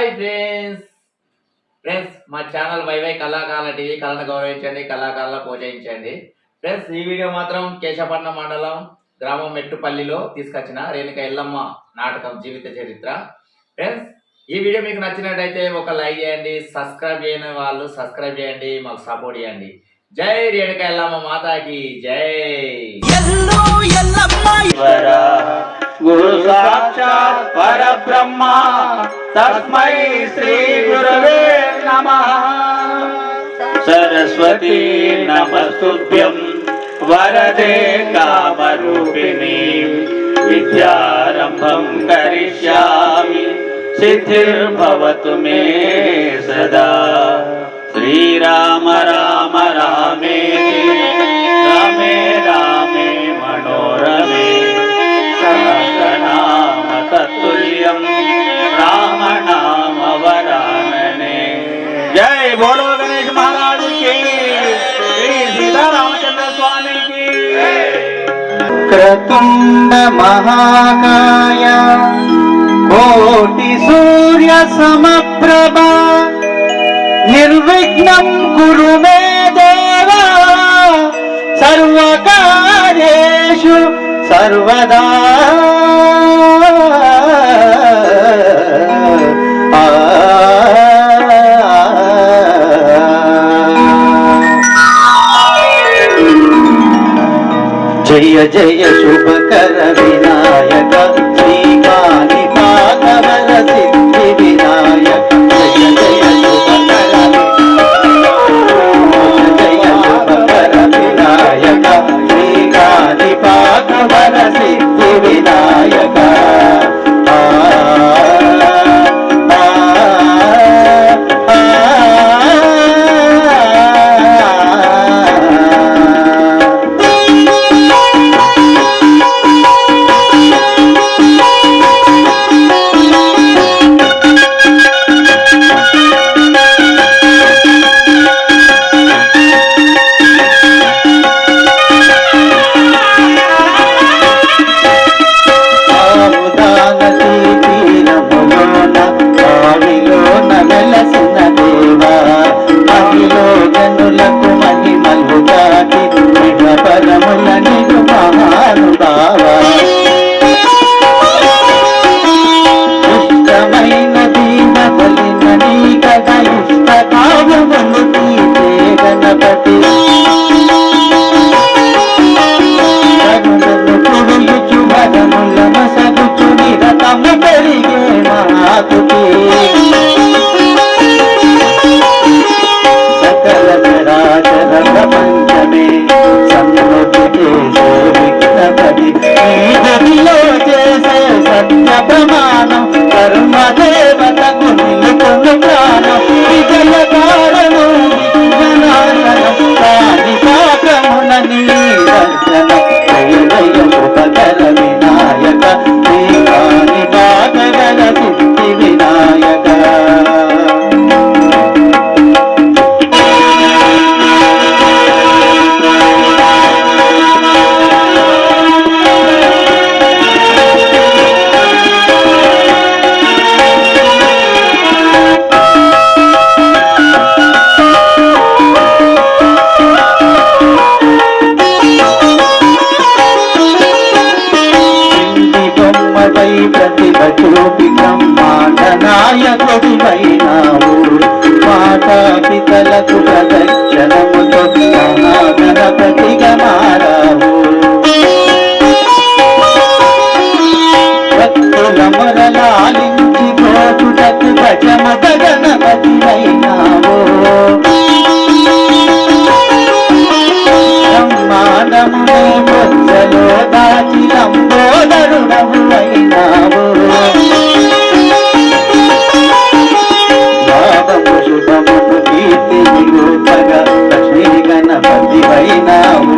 Hi friends మా channel YY కళాకారుల TV కళను గౌరవించండి, కళాకారుల ప్రోత్సహించండి. ఫ్రెండ్స్ ఈ వీడియో మాత్రం కేశపట్నం మండలం గ్రామం మెట్టుపల్లిలో తీసుకొచ్చిన రేణుక ఎల్లమ్మ నాటకం జీవిత చరిత్ర. ఫ్రెండ్స్ ఈ వీడియో మీకు నచ్చినట్టయితే ఒక లైక్ చేయండి, సబ్స్క్రైబ్ చేయని వాళ్ళు సబ్స్క్రైబ్ చేయండి, మాకు సపోర్ట్ చేయండి. జై రేణుక ఎల్లమ్మ మాతాకి జై. గురు సాక్షాత్ పరబ్రహ్మ తస్మై శ్రీ గురవే నమః. సరస్వతీ నమస్తుభ్యం వరదే కామరూపిణి విద్యారంభం కరిష్యామి సిద్ధిర్భవతు మే సదా. శ్రీరామ రామ రామేతి రమే రామే మనోరమే సహస్రనామ తత్తుల్యం రామ నామ వరాననే. జై బోలో గణేష్ మహారాజ్ కి, శ్రీ సీతారామచంద్ర స్వామి కి. క్రతుండ మహాకాయ కోటి సూర్య సమప్రభ నిర్విఘ్నం కురు మే దేవా సర్వకార్యేషు సర్వదా. జయ జయ శుభకర వినాయక శ్రీకాని పాదవల సిద్ధి వినాయక. జయ జయ శుభకర వినాయక శ్రీకాని పాదవల సిద్ధి వినాయక. సకల చరాచర ప్రపంచమే సమృద్ధి చేసే విఘ్నపతి నీలో చేసే సత్య ప్రమాణం కర్మ దేవతకు నిలుపును ప్రాణం. విజయ కారణం విఘ్ననాశనం కాని పాకమున నీ దర్శనం. జయ జయ శుభకర వినాయక శ్రీకాని పాదగల సిద్ధి వినాయక. ప్రతిభ చూపి బ్రహ్మాండ నాయకుడివైనావు. మాతా పితలకు ప్రదక్షిణముతో మహాగణపతిగా మారావు. భక్తుల మొరలాలించి కోటుటకు భజమద గణపతివైనావు. బ్రహ్మాండము బొజ్జలో దాచి లంబోదరుడవు అయినావు. భావము శుభమును కీర్తి నిరూపగా లక్ష్మీ గణపతివైనావు.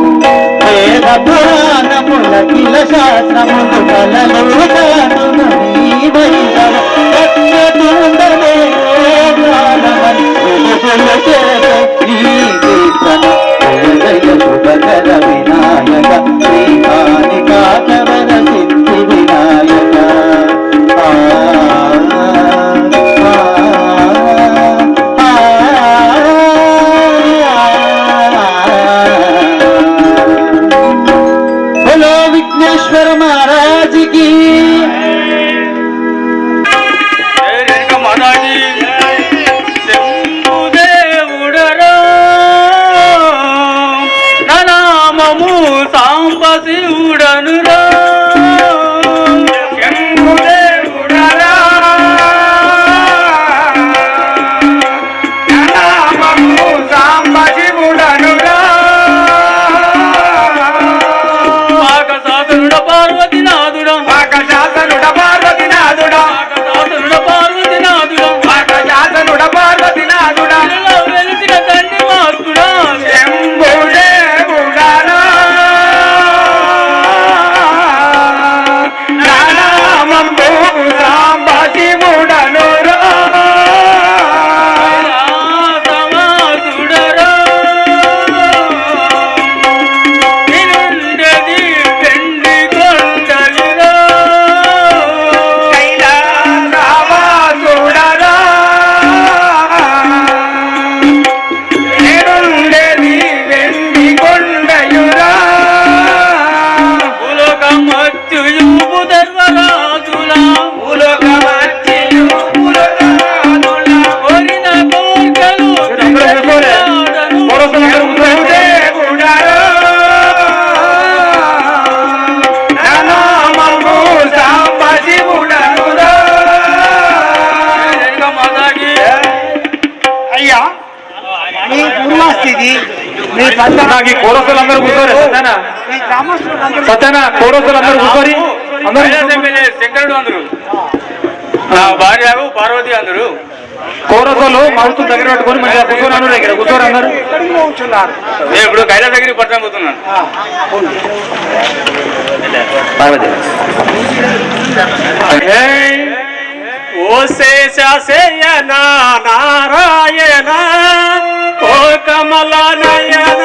వేద పురాణముల కిల శాస్త్రములు కలలు దాటును నీవైనవు. భక్తుడనే ప్రాణమని వెలుగులు చేసే నీ కీర్తన. జయ జయ శుభకర వినాయక శ్రీకాని పాదవల సిద్ధి వినాయక. విఘ్నేశ్వర మహారాజుకి సాంబశివుడనురా సాంబశివుడనురా పాకశాసనుడ పార్వతీనాథుడా పాకశాసనుడ పార్వతీనాథుడా పాకశాసనుడ పార్వతీనాథుడా పాకశాసనుడ పార్వతీనాథుడా వెలిసిన తండ్రి మాకుడా శంభుడే బుడారా నాకు ఈ కోరసులందరూ కూర్చోరు సత్యనా కోరసులందరూ కూర్చోరి శంకరుడు అందరు భార్య పార్వతి అందరు కోరసులు మరుతులు దగ్గర పెట్టుకొని మంచిగా కూర్చోరు దగ్గర కూర్చోరు అందరు ఇప్పుడు కైలాస దగ్గరికి పట్టణం పోతున్నాను ఓ శేషశయన నారాయణ ఓ కమల నయన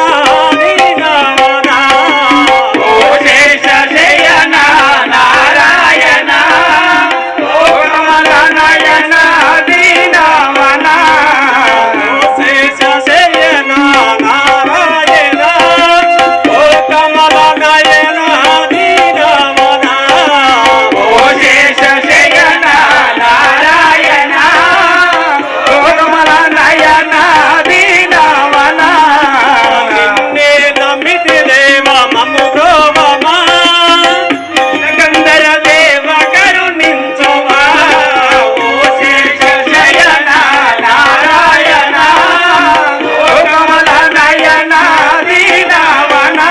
ఓ శేషశయన నారాయణ ఓ కమల నయన దీనవన ఓ శేషశయన నారాయణ ఓ కమల నయన దీనవన ఓ శేషశయన నారాయణ ఓ కమల నయన దీనవన నిన్నే నమ్మితి దేవ మమ్ము ప్రోవమా గంధర దేవ కరుణించువా ఓ శేషశయన నారాయణ ఓ కమల నయన దీనవన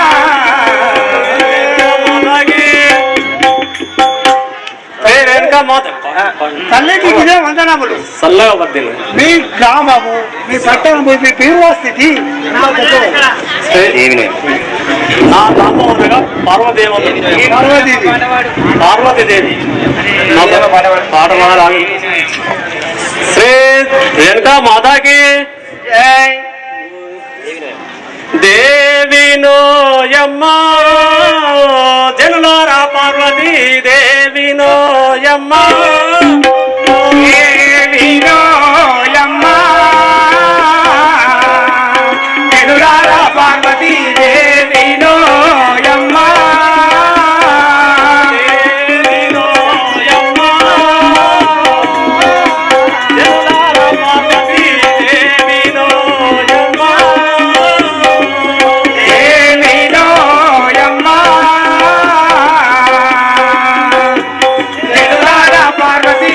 తల్లికి ఇదే వందనములు. చల్లగా పద్దిలు మీ గ్రామము మీ పట్టణము మీ పూర్వస్థితి నా నామం అనగా పార్వదేవి పార్వతీదేవి పాట పాడాలి శ్రీ రేణుకా మాతాకి దేవినోయమ్మ జనులారా పార్వతీ దేవినోయమ్మ దేవినోయమ్మ జనులారా పార్వతీ దేవినోయమ్మ దేవినోయమ్మ జనులారా పార్వతీ దేవినోయమ్మ దేవినోయమ్మ జనులారా పార్వతీ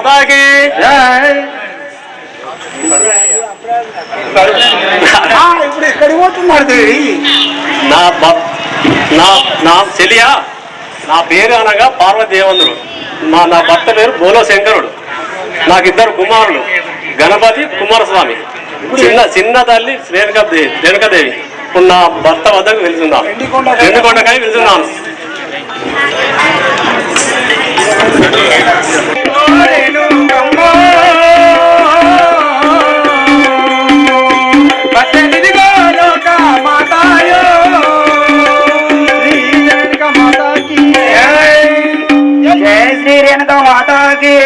మాతాకి ఇప్పుడు ఎక్కడికి పోతున్నారు దేవి? నా చెలియా, నా పేరు అనగా పార్వదేవంద్రుడు. నా భర్త పేరు బోలో శంకరుడు. నాకు ఇద్దరు కుమారులు, గణపతి కుమారస్వామి. చిన్న తల్లి రేణుకాదేవి. ఇప్పుడు నా భర్త వద్దకు వెళ్తున్నాను, ఎండుకొండకాయ వెళ్తున్నాను. జయ శ్రీ రేణుకా మాతాకి.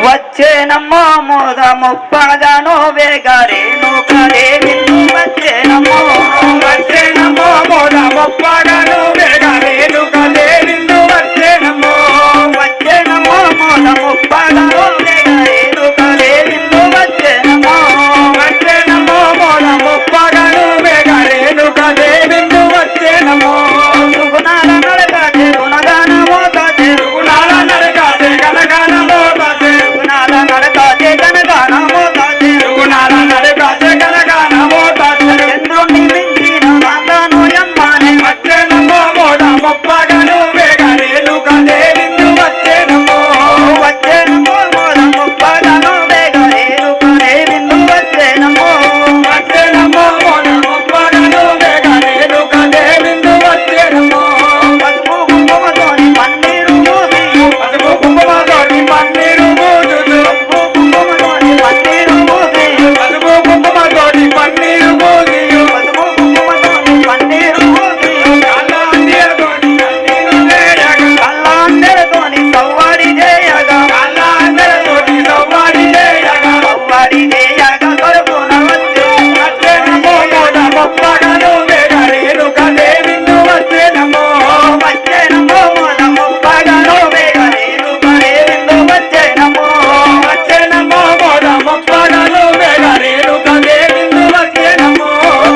వచ్చేనమ్మో మోద ముప్పగానో వేగారేణుకరే నిన్ను వచ్చేనమ్మో వచ్చేనమ్మో మోద ముప్పగాను వేగారేణుకరే నిన్ను వచ్చేనమ్మో. వచ్చేనమ్మో మోద ముప్పగానో వేగారేణుకరే నిన్ను వచ్చేనమ్మో. వచ్చేనమ్మో మోద ముప్పగాను వేగారేణుకరే నిన్ను వచ్చేనమ్మో. సుగుణాల నడకాచే గుణగానమో కాచే గుణాల నడకాచే గణగానమో కాచే. గుణాల నడకాచే గణగానమో కాచే గుణాల నడకాచే గణగానమో కాచే. చంద్రుణ్ణి మించిన వాంగాను యమ్మానే వచ్చేనమ్మో మోద ముప్పగాను వేగారేణుకరే నిన్ను వచ్చేనమ్మో. వచ్చేనమ్మో మోద ముప్పగానో వేగారేణుకరే నిన్ను వచ్చేనమ్మో. వచ్చేనమ్మో మోద ముప్పగాను వేగారేణుకరే నిన్ను వచ్చేనమ్మో. పసుపు కుంకుమతోని పన్నీరు మూసి పసుపు కుంకుమతోని పన్నీరు మూసులు. పసుపు కుంకుమతోని పన్నీరు మూసి పసుపు కుంకుమతోని పన్నీరు మూసియు. పసుపు కుంకుమతోని పన్నీరు మూసి కళ్ళాంజేయతోని కన్నీరు వేయగా. కళ్ళాందరితోని సవ్వాడి చేయగా కళ్ళాంజేయతోని సవ్వాడి చేయగా. సవ్వాడి చేయగా కరుపున వచ్చే వచ్చేనమ్మో మోద ముప్పగాను వేగారేణుకరే నిన్ను వచ్చేనమ్మో. వచ్చేనమ్మో మోద ముప్పగానో వేగారేణుకరే నిన్ను వచ్చేనమ్మో. వచ్చేనమ్మో మోద ముప్పగాను వేగారేణుకరే నిన్ను వచ్చేనమ్మో.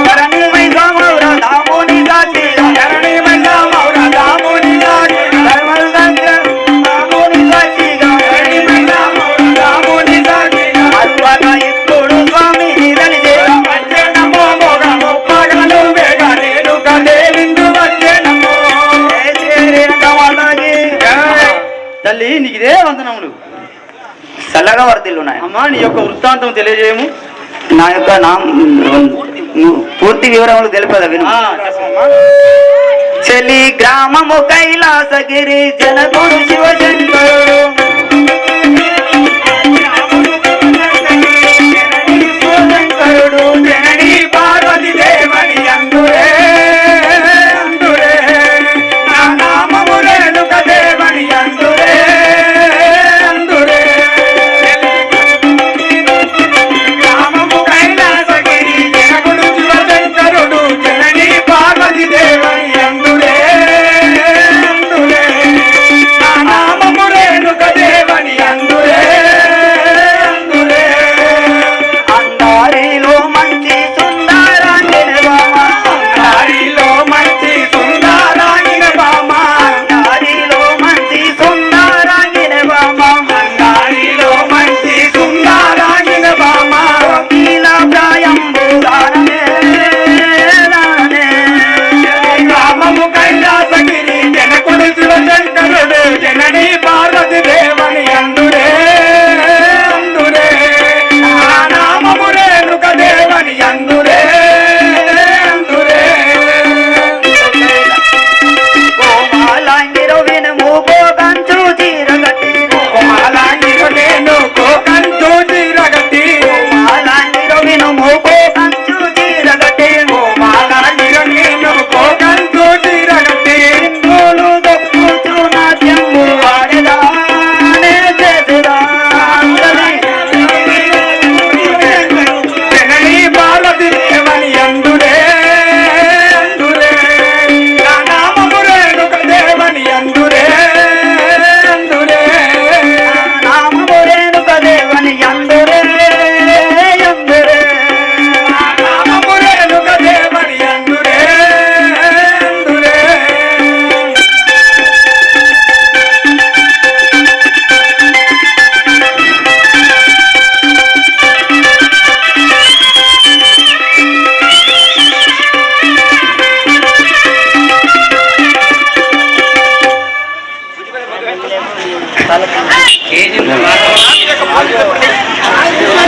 ధరణి వైసమౌర దాముని సాక్షిగా ధరణి మైసమౌర దాముని సాక్షిగా. ధర్మల్ దాముని సాక్షిగా ధరణి మైసమౌర దాముని సాక్షిగా. అల్వగా ఇప్పుడు స్వామి నిలనిదే వచ్చేనమ్మో మోద ముప్పగాను వేగారేణుకరే నిన్ను వచ్చేనమ్మో. జయ శ్రీ రేణుకా మాతాకి. తల్లి నీకు ఇదే వందనములు. చల్లగా వర్తిల్లున్నాయి. అమ్మా నీ యొక్క వృత్తాంతం తెలియజేయము. నా యొక్క పూర్తి వివరములు తెలుపదా విను. చెప్పమ్మా. చెలి గ్రామము కైలాసగిరి జనకుడు శివశంకరుడు శివశంకరుడు జననీ పార్వతి దేవని అందురే అందురే. నా నామము రేణుక దేవని అందురే అందురే. గ్రామము కైలాసగిరి జనకుడు శివశంకరుడు జననీ పార్వతి దేవని అందురే అందురే. నా నామము రేణుక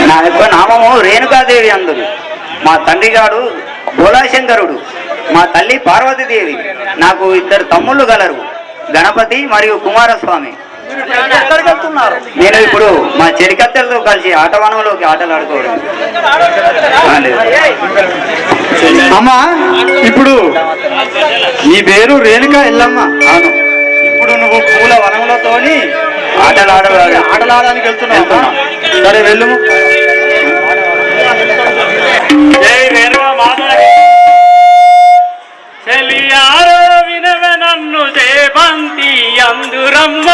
నా యొక్క నామము రేణుకాదేవి అందరు. మా తండ్రి గారు భోళాశంకరుడు, మా తల్లి పార్వతీదేవి. నాకు ఇద్దరు తమ్ముళ్ళు గలరు, గణపతి మరియు కుమారస్వామి. నేను ఇప్పుడు మా చెలికత్తెలతో కలిసి ఆటవనంలోకి ఆటలు ఆడుకోవడం. అమ్మా ఇప్పుడు నీ పేరు రేణుక ఎల్లమ్మ. అవును. ఇప్పుడు నువ్వు పూల వనములతోని ఆటలాడడానికి వెళ్తున్నావు. సరే వెళ్ళు. జై రేణుకా మాతాకి. చెలియారో వినవే నన్ను జయబంతి అందురమ్మ.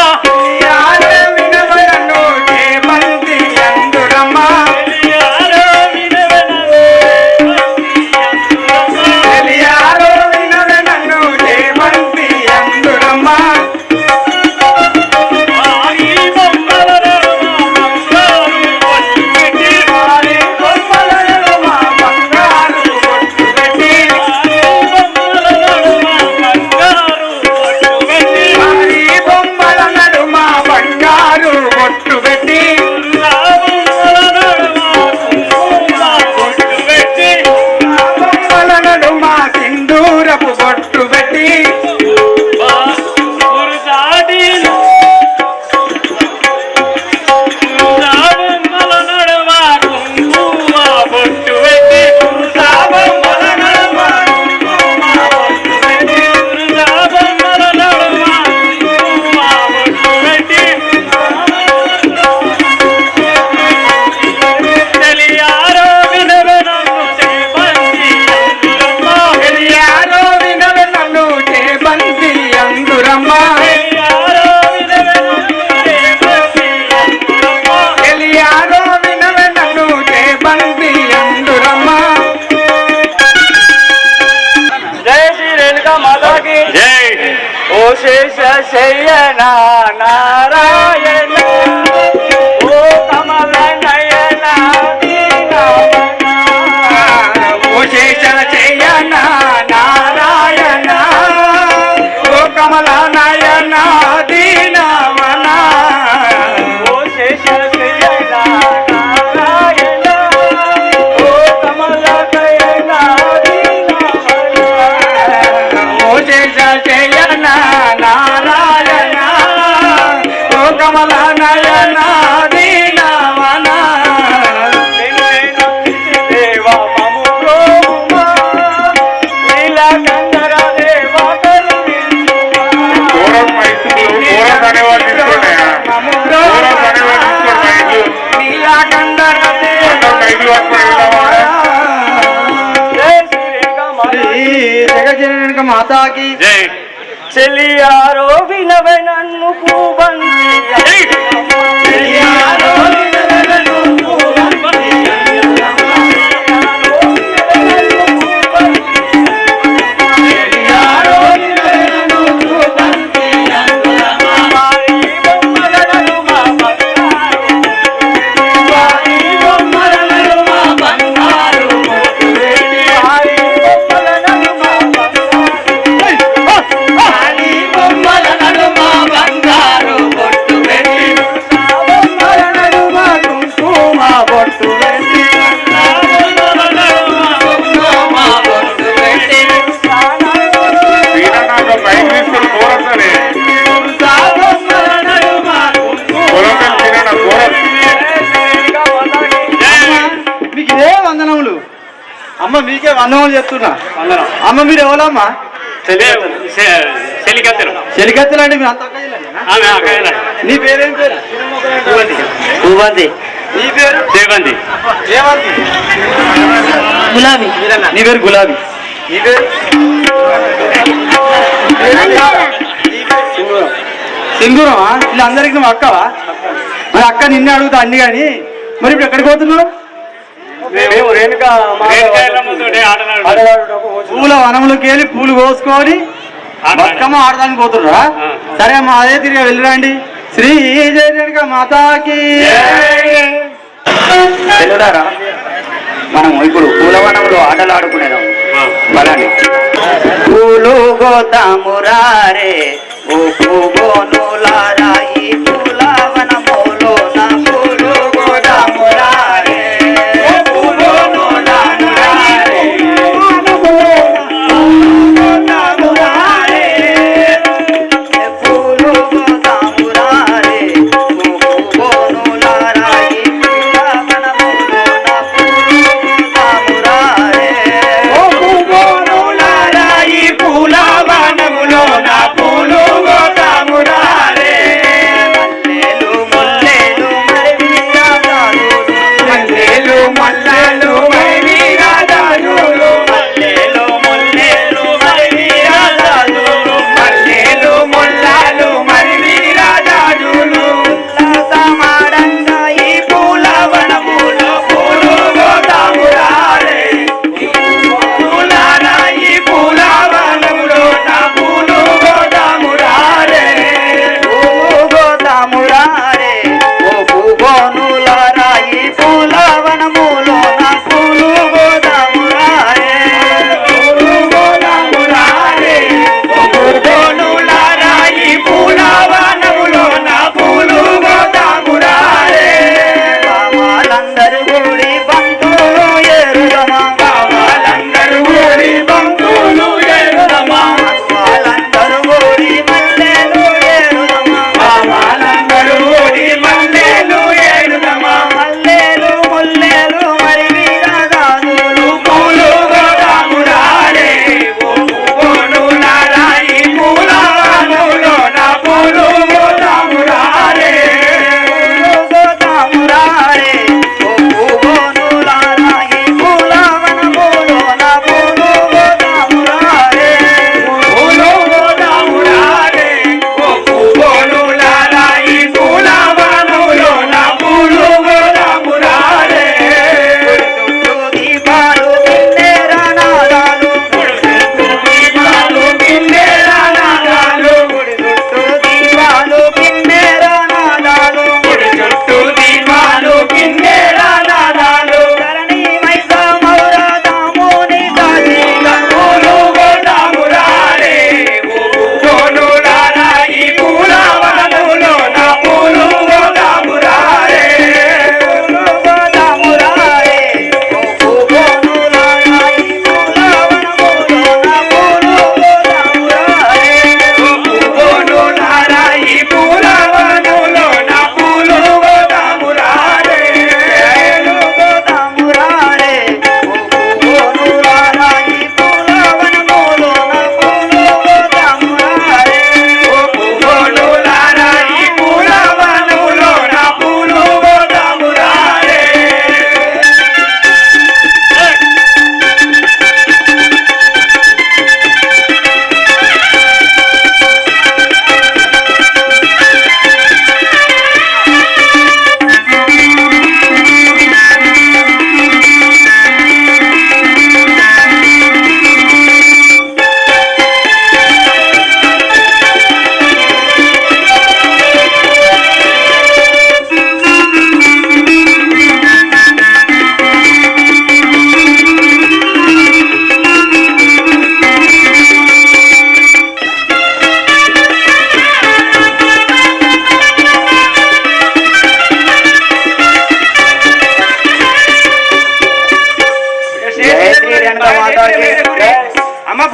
ఓ శేష శయన నారాయణ, ఓ కమల నయన ఓ శేష శయన నారాయణ, ఓ కమల నయన దీనవన, ఓ శేష శయన నారాయణ, ఓ కమల నయన దీనవన, ఓ శేష శయన నారాయణ, ఓ కమల నయన దీనవన, దేవ మము ప్రోమా నీలకందర దేవ కరుణించుమా. నీలకందర జగజనక మాతాకి జై. చెలియారో వినవే నన్ను పూబంది, చెలియారో వినవే నన్ను పూబంది, చెలియారో వినవే నన్ను పూబంది, వారి బొమ్మల నడుమ బంగారు, వారి బొమ్మల నడుమ బంగారు, వారి బొమ్మల నడుమ బంగారు, బొట్టు పెట్టి బొమ్మల నడుమ కుంకుమ బొట్టు పెట్టి, బొమ్మల నడుమ కుంకుమ బొట్టు పెట్టి, బొమ్మల నడుమ మీకు ఇదే వందనములు. అమ్మ మీకే వందనములు చెప్తున్నా. అమ్మ మీరు ఎవరమ్మా? చెలికత్తెలు. చెలికత్తెలు అంటే మీరు అంత అక్కయ్యలేనా? ఆమె అక్కయ్యలే. నీ పేరేం పేరు? పూబంది. నీ పేరు? దేవంతి. ఏమంది? గులాబీ. నీ పేరు గులాబీ. నీ పేరు? సింధూరమా? వీళ్ళందరికీ నువ్వు అక్కవా? మరి అక్క నిన్నే అడుగుతా అన్ని కానీ. మరి ఇప్పుడు ఎక్కడికి పోతున్నావు? మేము రేణుకా ఎల్లమ్మతోటి ఆటలాడుకుంటాం. పూల వనంలోకి వెళ్ళి పూలు కోసుకొని బతుకమ్మ ఆడడానికి పోతుర్రా? సరే అమ్మా, అదే తిరిగి వెళ్ళిరండి. శ్రీ జయ రేణుకా మాతాకి. తెలుడారా, మనం ఇప్పుడు పూలవనంలో ఆటలు ఆడుకునేదాం. బలండి. పూలు గోదాము రారే, ఓ పూగోనులారా, ఈ పూలవనములో నా పూలు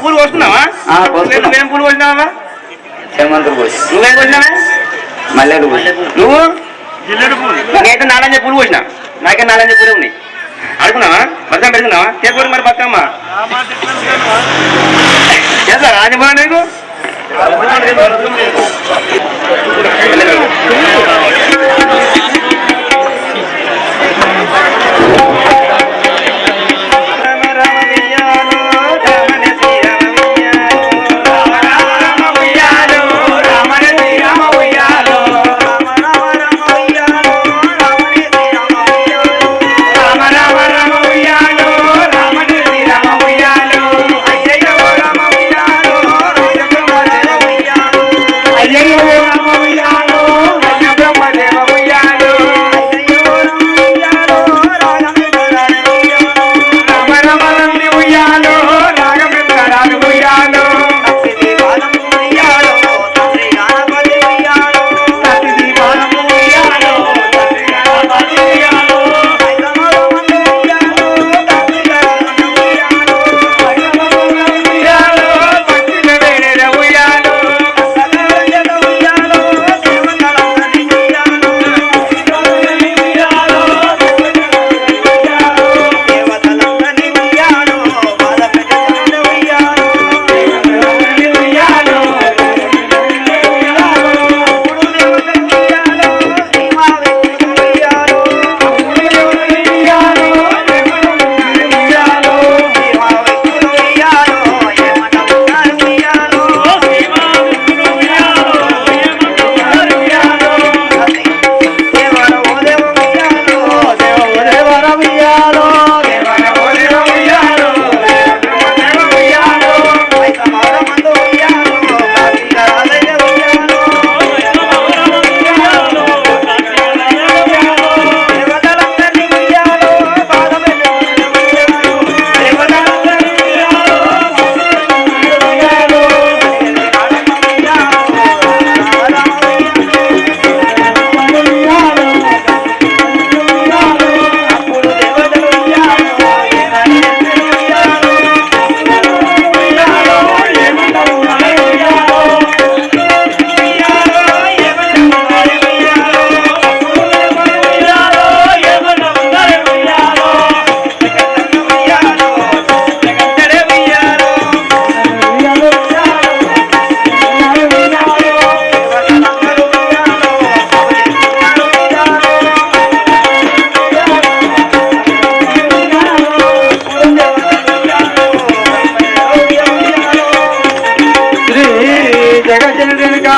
పూలు కోసుకున్నావా? నువ్వేం పూలు కోసినావా? చేమంతులు పోసి నువ్వేం కోసినావా? మల్లెలు పోసి నువ్వు నేనైతే నాలంజ పూలు కోసిన. నాకే నాలంజ పూలే ఉన్నాయి. అడుగున్నావా? బతుకమ్మ పెడుతున్నావా? చేకూరు మరి బతుకమ్మ చేస్తా రాజభవన నీకు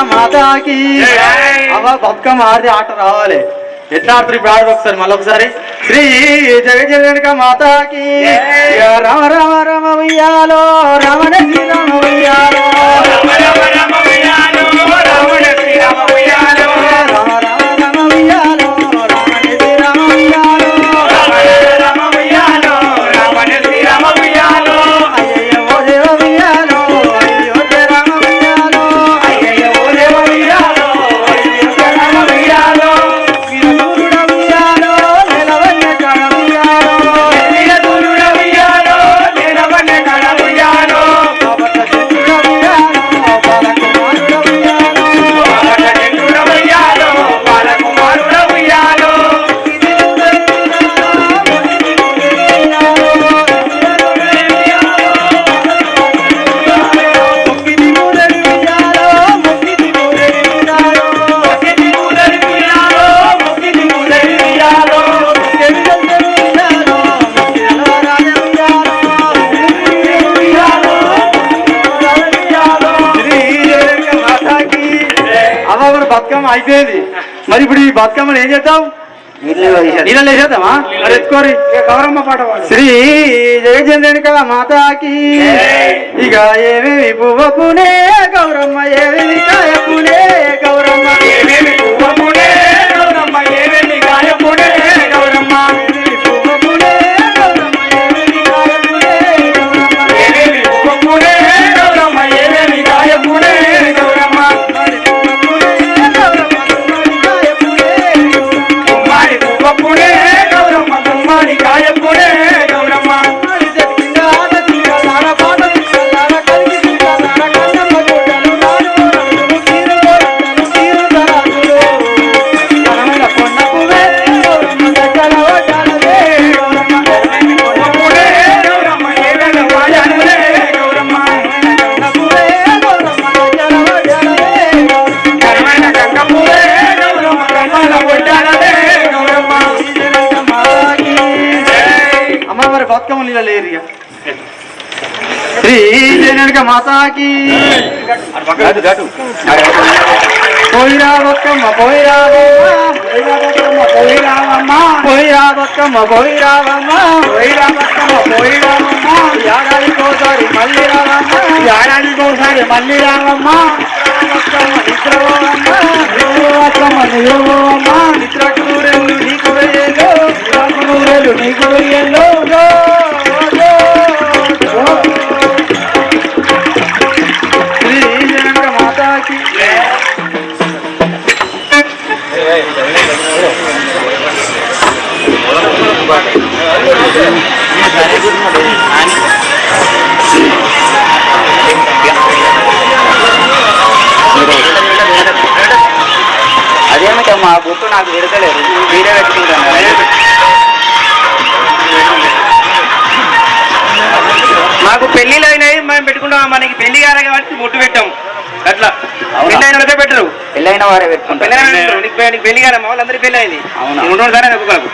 మాతాకి అవ బతుకమ్మ ఆడితే ఆట రావాలి. ఎట్లా ఆడుతారు ఇప్పుడు ఆడదు ఒకసారి మళ్ళీ ఒకసారి. శ్రీ జగజనక మాతాకి రామ రామ రామ ఉయ్యాలో రమణ శ్రీరామ ఉయ్యాలో రామ రామ రామ ఉయ్యాలో రమణ శ్రీరామ ఉయ్యాలో రామ రామ రామ ఉయ్యాలో రమణ శ్రీరామ ఉయ్యాలో రామ రామ ఉయ్యాలో రమణ శ్రీరామ ఉయ్యాలో అయ్యయ్య ఓ దేవ ఉయ్యాలో అయ్యో రామ ఉయ్యాలో అయ్యయ్య ఓ దేవ ఉయ్యాలో అయ్యో రామ ఉయ్యాలో వీరదురుడ ఉయ్యాలో నెలవన్న కడ ఉయ్యాలో వీరదురుడ ఉయ్యాలో నెలవన్న కడ ఉయ్యాలో బాబట చెట్టుడ ఉయ్యాలో బాలకుమారుడ ఉయ్యాలో బాబట చెట్టుడ ఉయ్యాలో బాలకుమారుడ ఉయ్యాలో ఇది బతుకమ్మ అయిపోయింది. మరి ఇప్పుడు ఈ బతుకమ్మను ఏం చేద్దాం? నీళ్ళలో వేసేద్దామా? మరి ఎత్తుకోరి గౌరమ్మ పాట శ్రీ జయచంద్రునిక మాతాకి ఇక ఏమేమి పువ్వపునే గౌరమ్మ ఏమేమి కాయపునే గౌరమ్మ ఏమేమి పువ్వపునే గౌరమ్మ ఏమేమి కాయపునే గౌరమ్మ పువ్వపునే గౌరమ్మ ఏమేమి కాయపునే గౌరమ్మ ఏమేమి పువ్వపునే గౌరమ్మ ఏమేమి కాయపునే గౌరమ్మ పువ్వపునే గౌరమ్మ గుమ్మడి కాయపునే గౌరమ్మ బతుకమ్మ నీళ్ళ లేరు ఇక శ్రీ జనక మాతాకి పోయిరా బతుకమ్మ పోయిరావమ్మ పోయిరా బతుకమ్మ పోయిరావమ్మ ఏడాదికోసారి మళ్ళీ రావమ్మ బతుకమ్మ నిద్రపోవమ్మ నిద్రకు నూరేళ్ళు నీకు వెయ్యేళ్ళు శ్రీ జనక మాతాకి అదేమిటో మా గుర్తు నాకు విడతలేదు మీరే పెట్టుకుంటాను మాకు పెళ్లిళ్ళు అయినాయి మేము పెట్టుకుంటాం మనకి పెళ్లి కాలే కాబట్టి బొట్టు పెట్టాం అట్లా పెళ్లి అయిన వాళ్ళకే పెట్టరు పెళ్ళైన వారే పెట్టుకుంటారు నీకు పెళ్లి కాలే మా వాళ్ళందరికీ పెళ్లి అయింది అవునా? ఉంటుంది సరే ఒక్కొక్కరు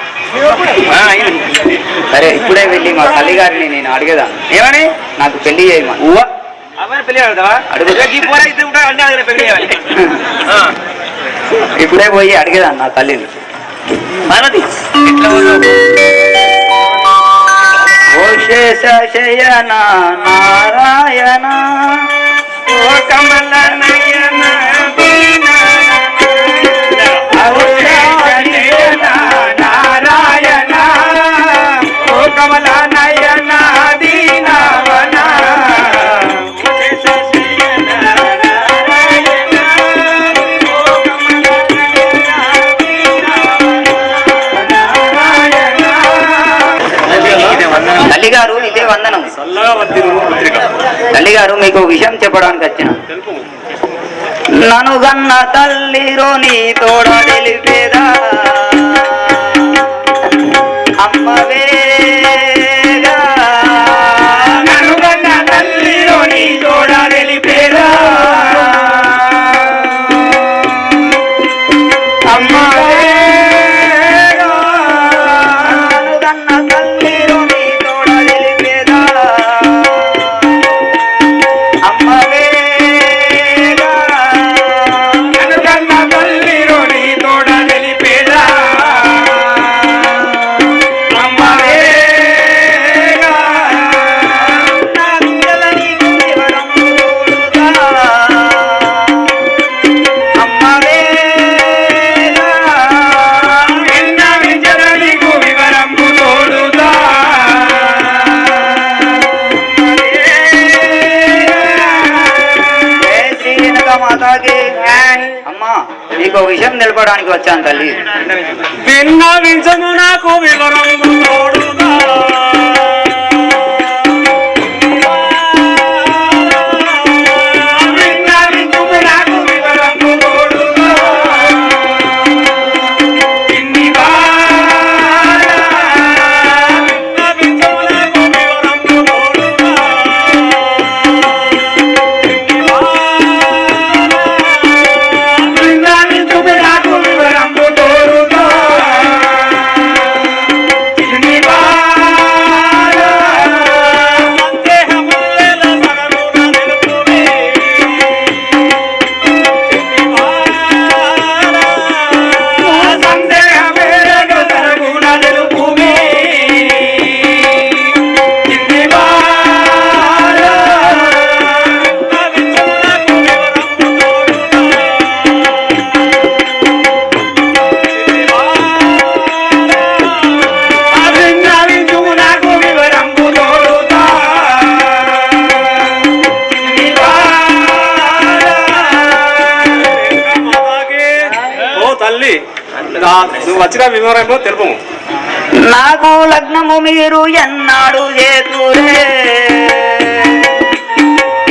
సరే ఇప్పుడే వెళ్ళి మా తల్లి గారిని నేను అడిగేదాన్ని ఏమని నాకు పెళ్లి చేయమని అబ్బాయి పెళ్లి ఆడతావా పెళ్లి చేయాలి ఇప్పుడే పోయి అడిగేదాన్ని నా తల్లిని పార్వతి ఓ శేషశయన నారాయణ ఓ కమల నయన నారాయణ ఓ కమల నయన దీనవన తల్లిగారు ఇదే వందనం తల్లిగారు మీకు విషయం చెప్పడానికి వచ్చిన నన్ను గన్న తల్లిరో నీ తోడ తెలిపేదా అమ్మవేగా నన్ను కన్న తల్లిలో నీ తోడ తెలిపేదా అమ్మా మీకు విషయం తెలపడానికి వచ్చాను తల్లి విన్నవించము నాకు వివరం తోడుగా నువ్వు వచ్చిన వివరంలో తెలుపు నాకు లగ్నము మీరు ఎన్నాడు చేతురే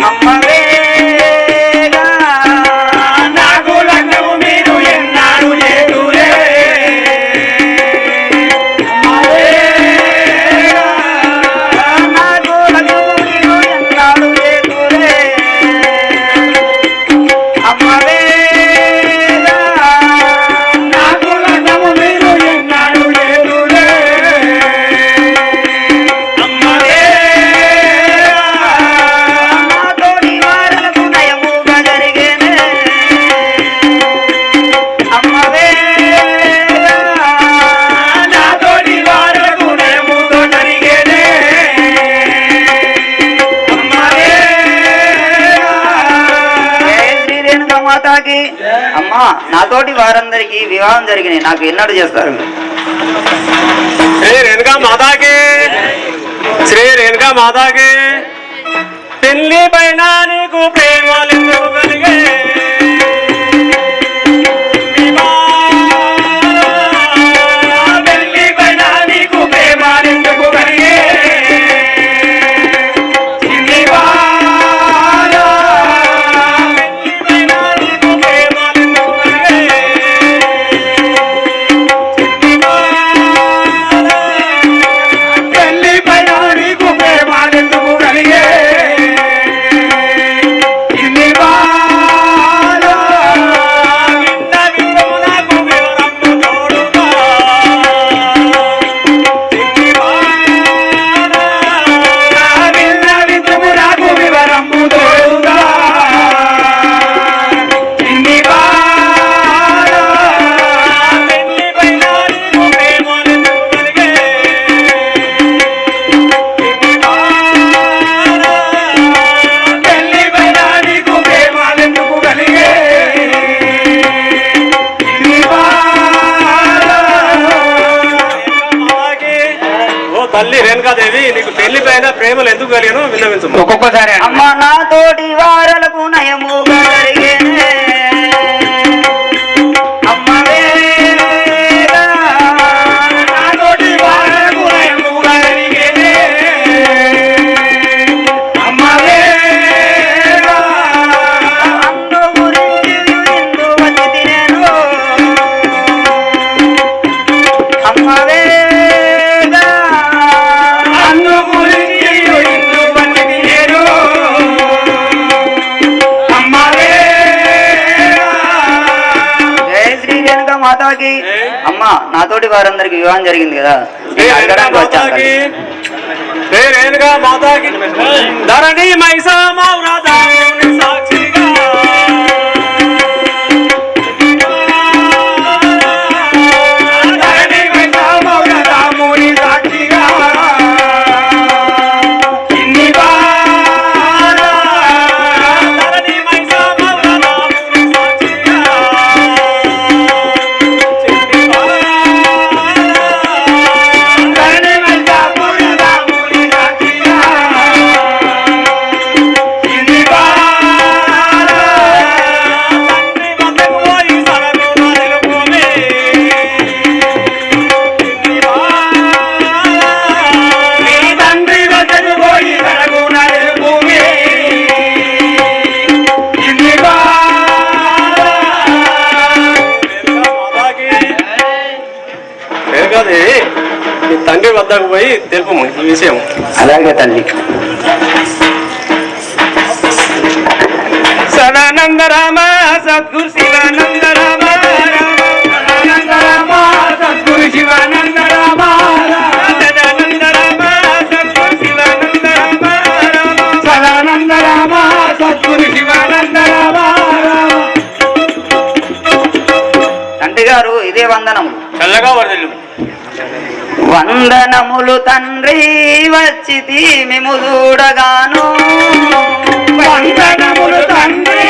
అమ్మవేగా నాకు లగ్నము మీరు ఎన్నాడు చేతురే నాకు లగ్నము మీరు ఎన్నాడు చేతురే అమ్మవే నాతోటి వారందరికీ వివాహం జరిగినాయి, నాకు ఎన్నడూ చేస్తారు. శ్రీ రేణుకా మాతాకి, శ్రీ రేణుకా మాతాకి. పెళ్లి పైన నీకు ప్రేమలు కలిగే తల్లి రేణుకాదేవి, నీకు పెళ్లి పైన ప్రేమలు ఎందుకు కలిగాను విన్నవించు. ఒక్కొక్కసారి అమ్మ నాతోటి వారలకు నయముగా జరిగేనే మాతాకి. అమ్మ నాతోటి వారందరికి వివాహం జరిగింది కదా, అడగడానికి వచ్చాను. ధరణి సాక్షిగా తండ్రి వద్దకు పోయి తెలుపు ఈ విషయం. అలాగే తల్లి. సదానంద రామ సద్గురు శివానంద రామ, సదానంద రామ సద్గురు శివానంద రామ, సదానంద రామ సద్గురు శివానంద రామ, సదానంద రామ సద్గురు శివానంద రామ. తండ్రి గారు ఇదే వందనములు. చల్లగా వరదలు. వందనములు తండ్రి వచ్చితి మేము చూడగాను, వందనములు తండ్రి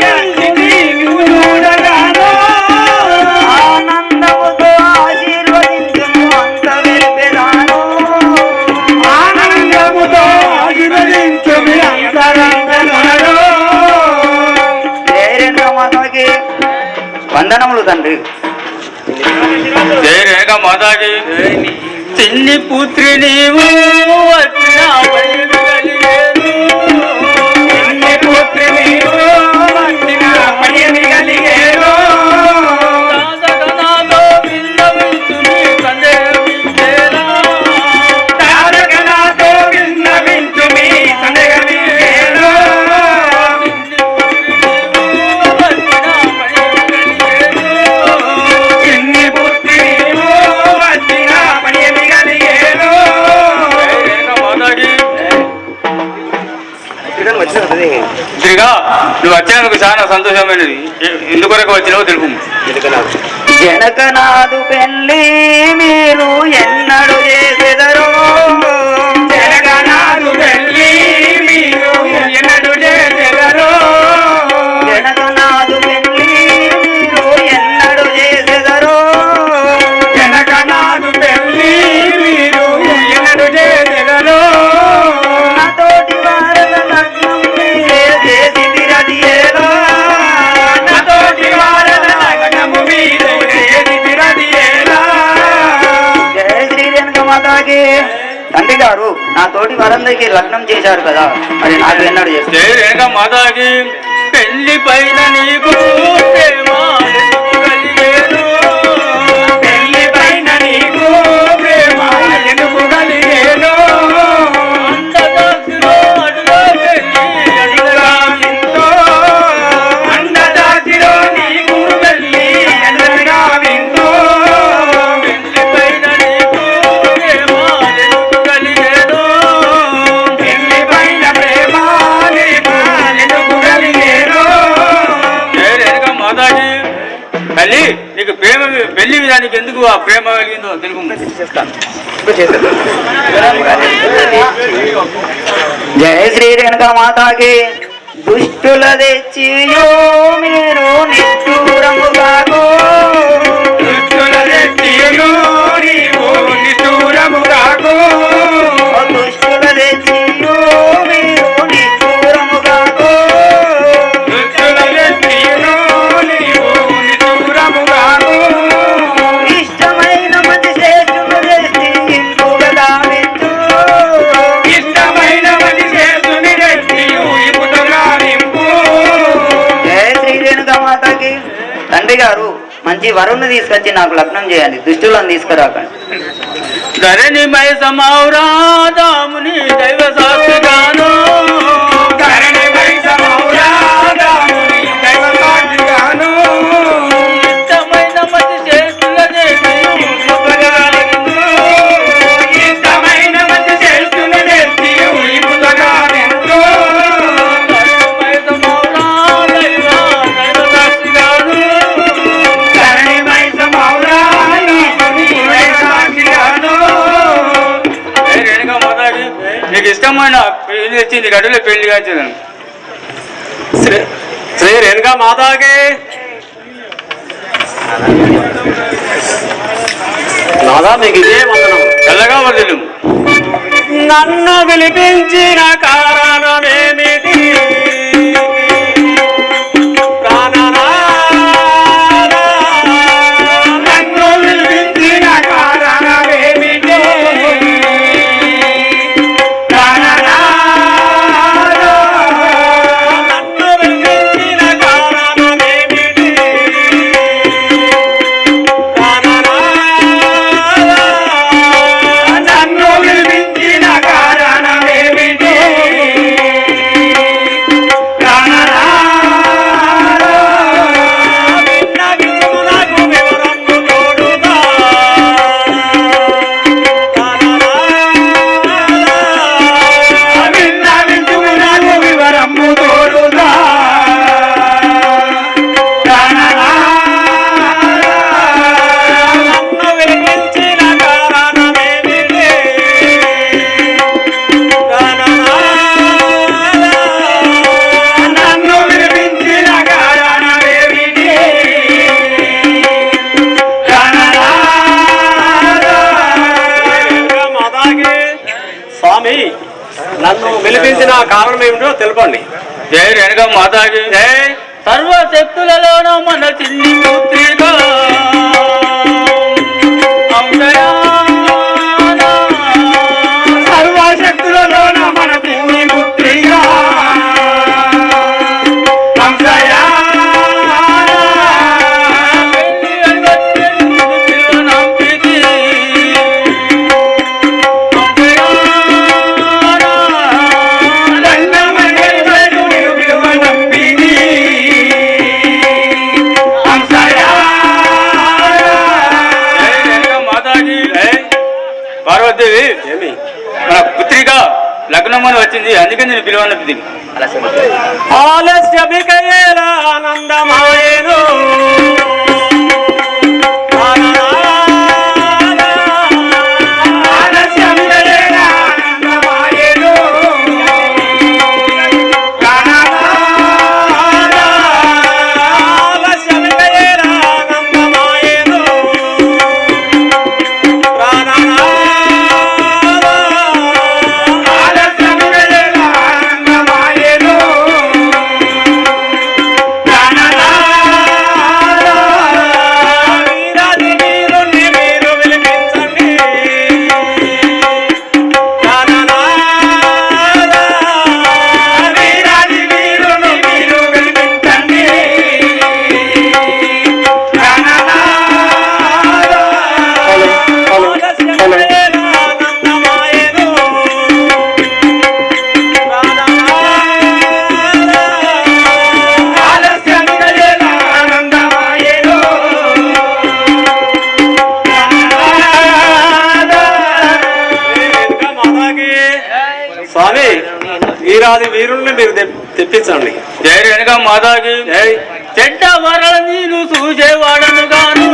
వచ్చితి మేము చూడగాను, ఆనందముతో ఆశీర్వదించుము అంత వెలిపెదాను, ఆనందముతో ఆశీర్వదించుము అంతరంగములో. జయ రేణుకా మాతాకి వందనములు తండ్రి. జయ రేణుకా మాతాకి. చిన్ని పుత్రి నీవు వచ్చిన చిన్ని పుత్రి నీవు వచ్చిన పడియమి కలిగేరు, తారకనాథో విన్నవించుని సందేహమించేరు. చిన్ని పుత్రి నీవు వచ్చిన పడియమి కలిగేరు. తిరిగా నువ్వు వచ్చినందుకు చాలా సంతోషమైనది. ఎందుకొరకు వచ్చినావో తెలుపు. జనకనాథు పెళ్లి మీరు ఎన్నడు చేసెదరో, జనగణాలు వెళ్ళి మీరు ఎన్నడు చేసెదరో, జనకనాథు పెళ్లి మీరు మాతాకి. తండ్రి గారు నా తోటి వారందరికి లగ్నం చేశారు కదా, మరి నాకు ఎన్నడు చేస్తారు? జై రేణుకా మాతాకి. పెళ్లి పైన నీకు ప్రేమ ఎందుకు కలిగేను? పెళ్లి పైన నీకు ప్రేమ ఎందుకు కలిగేను? అండదాసిలో అడుగా పెళ్లి అడుగా వింటో, అండదాసిలో నీకు పెళ్లి అడుగా వింటో. పెళ్లి పైన నీకు ప్రేమ ఎందుకు కలిగేను? పెళ్లి పైన ప్రేమ నీకు ఎందుకు కలిగేను? జై రేణుకా మాతాకి. తల్లి నీకు ప్రేమ పెళ్లి విధానికి ఎందుకు ఆ ప్రేమ కలిగిందో తెలుగు జయ శ్రీ రేణుకా మాతాకి. దుష్టుల తెచ్చియో మీరు నిష్ఠూరము కాకు. దుష్టుల తెచ్చియో నీవు నిష్ఠూరము కాకు. దుష్టుల తెచ్చియో మీరు నిష్ఠూరము కాకు. దుష్టుల తెచ్చియో నీవు నిష్ఠూరము కాకు. ఇష్టమైన మంచి శ్రేష్ఠులు చేసి ఇంపుగా దావించు. ఇష్టమైన మంచి చేతుని తెచ్చియు ఇపుతుగా నింపు. జయ శ్రీ రేణుకా మాతాకి. తండ్రి గారు మంచి వరుణ్ణి తీసుకొచ్చి నాకు లగ్నం చేయాలి, దుష్టులను తీసుకురాకండి. ధరణిమయ సమౌరాధాముని దైవ సాక్షిగాను. ధరణిమయ సమౌరాధాముని దైవ సాక్షిగాను. ఇష్టమైన మతి చేతుల చేతియు ఇపుతగానిందు. ఇష్టమైన మతి చేతుల చేతియు ఇపుతగానిందు. ధరణిమయ సమౌరా దైవ సాక్షిగాను. ధరణిమయ సమౌరాధాముని దైవ సాక్షిగాను. ఏ రేణుకా మాతాకి నీకు ఇష్టమైన పెళ్లి తెచ్చింది గడులో పెళ్లి కాల్చేదాను. శ్రీ రేణుకా మాతాకి. నాదా మీకు ఇదే వందనం. తెల్లగా వదిలు. నన్ను పిలిపించిన కారణమేమిటి? నన్ను పిలిపించిన కారణమేమిటి? నన్ను పిలిపించిన కారణమేమిటి? నన్ను పిలిపించిన కారణమేమిటి? విన్నవించునకు వివరము తోడుగా. విన్నవించునకు వివరము తోడుగా. నన్ను విలిపించిన కారణమేమిటి? నన్ను విలిపించిన కారణమేమిటి? స్వామి నన్ను పిలిపించిన కారణం ఏమిటో తెలుపండి. జై రేణుకా మాతాకి. జై సర్వశక్తులలోనూ మన చిన్ని పుత్రిగా సర్వశక్తులలోనూ మన చిన్ని పుత్రిగా పార్వతీదేవి ఏమి మన పుత్రిక లగ్నమని వచ్చింది, అందుకే నేను పిలువన్నది. ఆలస్యమికయేల ఆనందమాయేను. ఆలస్యమికయేల ఆనందమాయేను. ఆలస్యమికయేల ఆనందమాయేను. ఆలస్యమికయేల ఆనందమాయేను. వీరాది వీరుల్ని మీరు తెప్పించండి. జై రేణుకా మాతాకి. జై. చెడ్డ వరల నేను చూసేవాడను గాను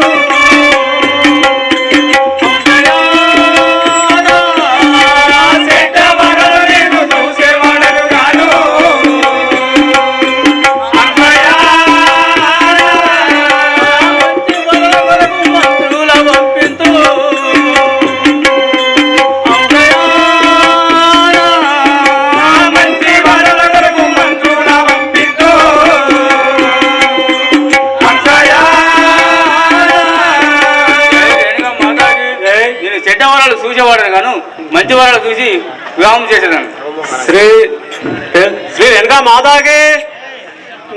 చూసేవాడను గాను మంచి వరాలు చూసి వివాహం చేసేదాన్ని. శ్రీ శ్రీ రేణుకా మాతాకి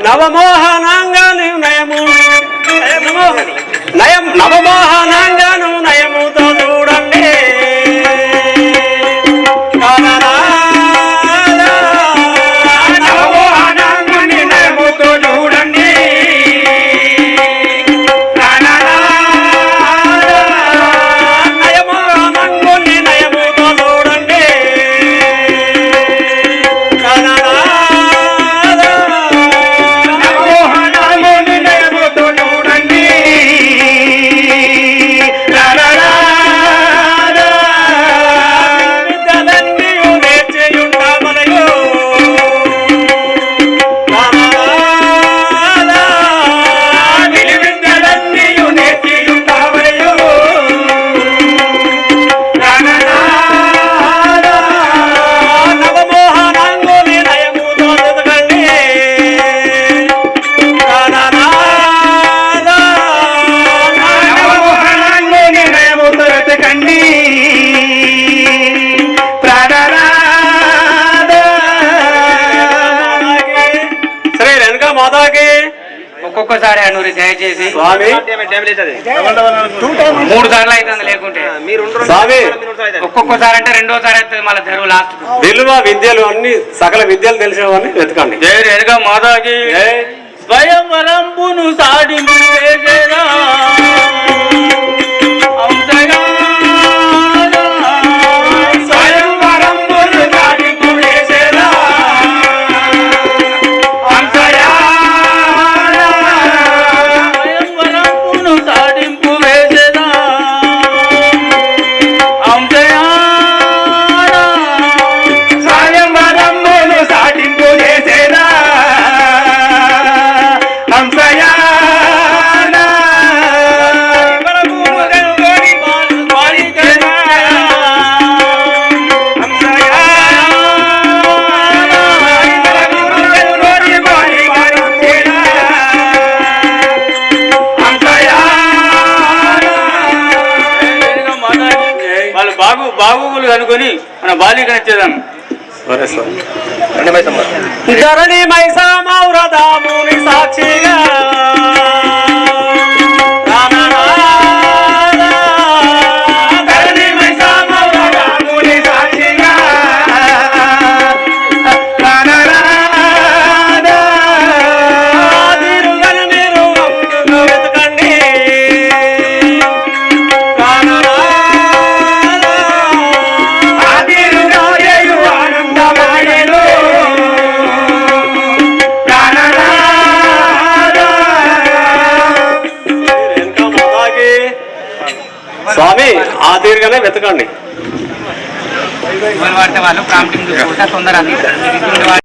నవమోహనాంగాను నయము నవమోహనాంగాను నయముతో చూడండి. నవమోహనాంగుని నయముతో చూడండి. ఒక్కొక్కసారి అనూరి దయచేసి స్వామి 3 సార్లు అవుతుంది లేకుంటే స్వామి ఒక్కొక్కసారి అంటే రెండోసారి అవుతుంది మళ్ళీ తెరువు లాస్ట్. విలువ విద్యలు అన్ని సకల విద్యలు తెలిసేవాడిని వెతకండి. జై రేణుకా మాతాకి. స్వయంవరంబును సాడింపు వేసేదా బాగోగులు అనుకొని మన బాలిక నచ్చేదాన్ని. ధరణి మైసామౌరదాముని సాక్షిగా స్వామి ఆ తీరుగానే వెతకండి. వాళ్ళు ప్రాంప్టింగ్ తొందర